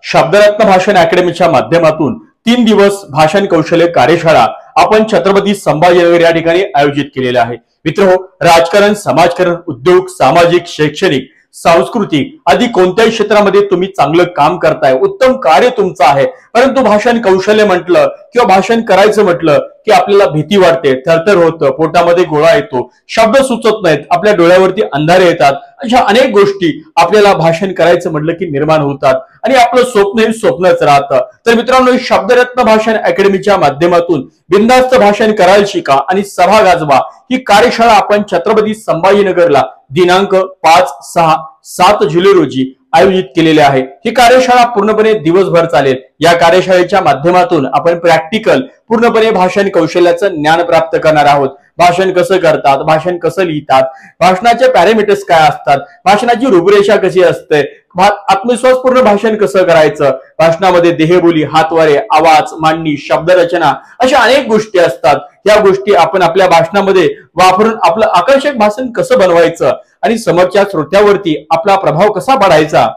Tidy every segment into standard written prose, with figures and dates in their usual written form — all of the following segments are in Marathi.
शब्दरत्न भाषण अकॅडमीच्या माध्यमातून 3 दिवस भाषण कौशल्य कार्यशाळा आपण छत्रपती संभाजीनगर या ठिकाणी आयोजित केलेला आहे। मित्रहो, राजकारण, समाजकारण, उद्योग, सामाजिक, शैक्षणिक, सांस्कृतिक आदी कोणत्याही क्षेत्रामध्ये तुम्ही चांगलं काम करताय, उत्तम कार्य तुमचं आहे, परंतु भाषण कौशल्य म्हटलं किंवा भाषण करायचं म्हटलं की आपल्याला भीती वाटते, थरथर होतं, पोटामध्ये गोळा येतो, शब्द सुचत नाहीत, आपल्या डोळ्यावरती अंधारे येतात, अशा अनेक गोष्टी आपल्याला भाषण करायचं म्हटलं की निर्माण होतात आणि आपलं स्वप्न हे स्वप्नच राहतं। तर मित्रांनो, शब्दरत्न भाषण अकॅडमीच्या माध्यमातून बिनधास्त भाषण करायला शिका आणि सभा गाजवा ही कार्यशाळा आपण छत्रपती संभाजीनगरला दिनांक 5, 6, 7 जुलै रोजी आयोजित केलेले आहे। ही कार्यशाळा पूर्णपणे दिवसभर चालेल। या कार्यशाळेच्या माध्यमातून आपण प्रॅक्टिकल पूर्णपणे भाषण कौशल्याचं ज्ञान प्राप्त करणार आहोत। भाषण कसं करतात, भाषण कसं लिहितात, भाषणाचे पॅरामीटर्स काय असतात, भाषणाची रूपरेषा कशी असते, आत्मविश्वासपूर्ण भाषण कसं करायचं, भाषणामध्ये देहबोली, हातवारे, आवाज, मांडणी, शब्दरचना अशा अनेक गोष्टी असतात। या गोष्टी आपण आपल्या भाषणामध्ये वापरून आपलं आकर्षक भाषण कसं बनवायचं आणि समोरच्या श्रोत्यावरती आपला प्रभाव कसा पाडायचा,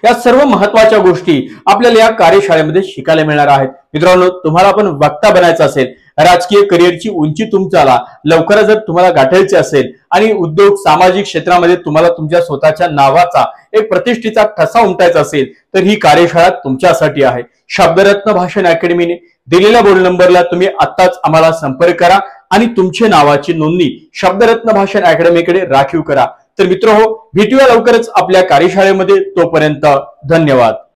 या सर्व महत्त्वाच्या गोष्टी आपल्याला या कार्यशाळेमध्ये शिकायला मिळणार आहेत। मित्रांनो, तुम्हाला पण वक्ता बनायचं असेल, राजकीय करिअरची उंची तुमच्याला लवकरच जर तुम्हाला गाठायची असेल आणि उद्योग, सामाजिक क्षेत्रामध्ये तुम्हाला तुमच्या स्वतःच्या नावाचा एक प्रतिष्ठेचा ठसा उमटायचा असेल तर ही कार्यशाळा तुमच्यासाठी आहे। शब्दरत्न भाषण अकॅडमीने दिलेल्या मोबाईल नंबरला तुम्ही आत्ताच आम्हाला संपर्क करा आणि तुमच्या नावाची नोंदणी शब्दरत्न भाषण अकॅडमीकडे राखीव करा। तर मित्रहो, भेटूया लवकरच आपल्या कार्यशाळेमध्ये। तोपर्यंत धन्यवाद।